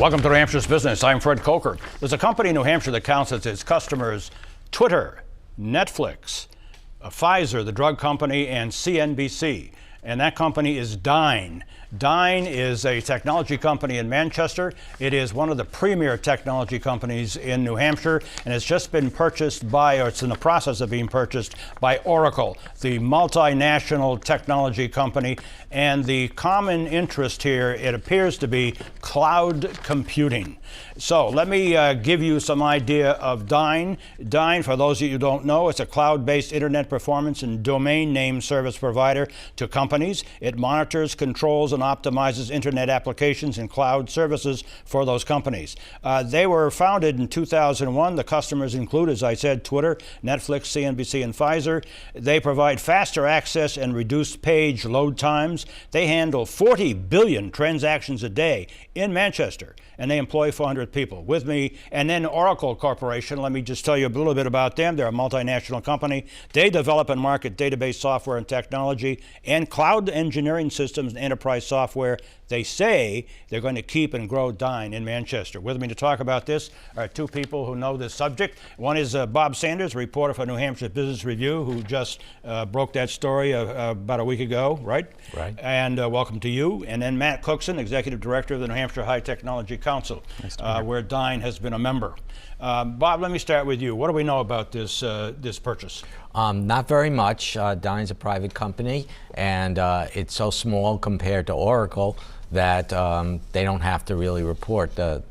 Welcome to New Hampshire's Business. I'm Fred Coker. There's a company in New Hampshire that counts as its customers Twitter, Netflix, Pfizer, the drug company, and CNBC. And that company is Dyn. Dyn is a technology company in Manchester. It is one of the premier technology companies in New Hampshire, and it's just been purchased by, or it's in the process of being purchased by Oracle, the multinational technology company. And the common interest here, it appears to be cloud computing. So let me give you some idea of Dyn. Dyn, for those of you who don't know, it's a cloud-based internet performance and domain name service provider to companies. It monitors, controls, and optimizes internet applications and cloud services for those companies. They were founded in 2001. The customers include, as I said, Twitter, Netflix, CNBC, and Pfizer. They provide faster access and reduced page load times. They handle 40 billion transactions a day in Manchester, and they employ 400 people. With me, and then Oracle Corporation, let me just tell you a little bit about them. They're a multinational company. They develop and market database software and technology and cloud engineering systems and enterprise software. They say they're going to keep and grow Dyn in Manchester. With me to talk about this are two people who know this subject. One is Bob Sanders, reporter for New Hampshire Business Review, who just broke that story about a week ago, right? Right. And welcome to you. And then Matt Cookson, Executive Director of the New Hampshire High Technology Council, where Dyn has been a member. Bob, let me start with you. What do we know about this purchase? Not very much. Dyn's a private company, and it's so small compared to Oracle that they don't have to really report the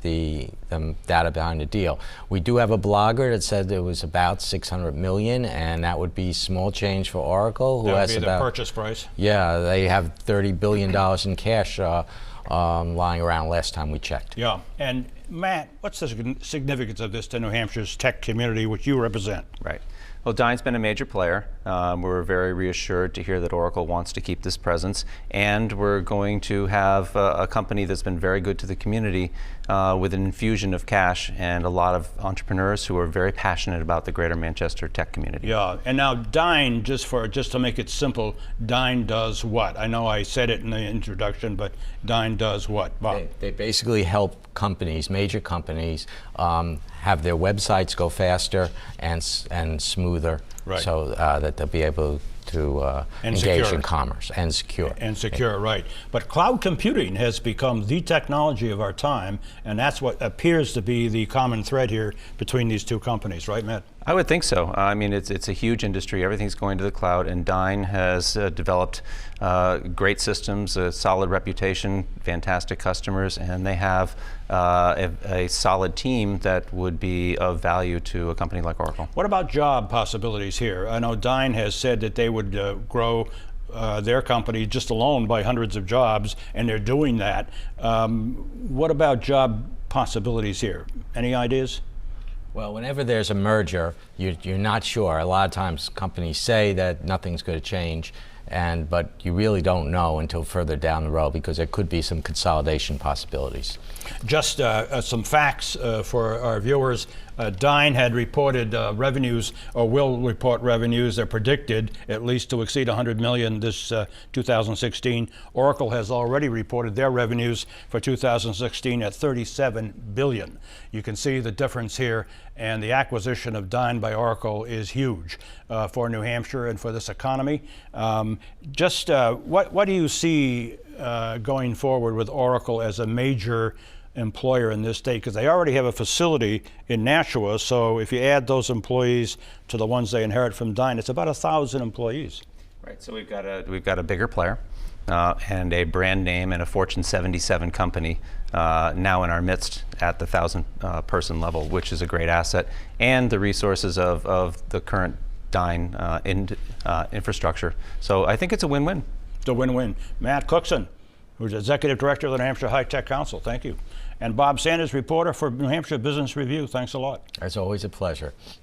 data behind the deal. We do have a blogger that said it was about $600 million, and that would be small change for Oracle, who has about the purchase price. Yeah, they have $30 billion in cash lying around last time we checked. Yeah, and Matt, what's the significance of this to New Hampshire's tech community, which you represent? Right. Well, Dyn's been a major player. We're very reassured to hear that Oracle wants to keep this presence, and we're going to have a company that's been very good to the community with an infusion of cash and a lot of entrepreneurs who are very passionate about the greater Manchester tech community. Yeah, and now Dyn, just to make it simple, Dyn does what? I know I said it in the introduction, but Dyn does what, Bob? They basically help companies, major companies, have their websites go faster and smoother, right, so that they'll be able to engage in commerce and secure. And secure, right. But cloud computing has become the technology of our time, and that's what appears to be the common thread here between these two companies, right, Matt? I would think so. I mean, it's a huge industry. Everything's going to the cloud, and Dyn has developed great systems, a solid reputation, fantastic customers, and they have a solid team that would be of value to a company like Oracle. What about job possibilities here? I know Dyn has said that they would grow their company just alone by hundreds of jobs, and they're doing that. What about job possibilities here? Any ideas? Well, whenever there's a merger, you're not sure. A lot of times companies say that nothing's going to change, but you really don't know until further down the road, because there could be some consolidation possibilities. Just some facts for our viewers. Dyn had reported revenues, or will report revenues. They're predicted at least to exceed 100 million this 2016. Oracle has already reported their revenues for 2016 at 37 billion. You can see the difference here, and the acquisition of Dyn by Oracle is huge for New Hampshire and for this economy. What do you see going forward with Oracle as a major employer in this state? Because they already have a facility in Nashua, so if you add those employees to the ones they inherit from Dyn, it's about 1,000 employees. Right. So we've got a bigger player and a brand name and a Fortune 77 company now in our midst at the 1,000 person level, which is a great asset, and the resources of the current Dyn infrastructure. So I think it's a win-win. It's a win-win. Matt Cookson, who's Executive Director of the New Hampshire High Tech Council, thank you. And Bob Sanders, reporter for New Hampshire Business Review, thanks a lot. It's always a pleasure.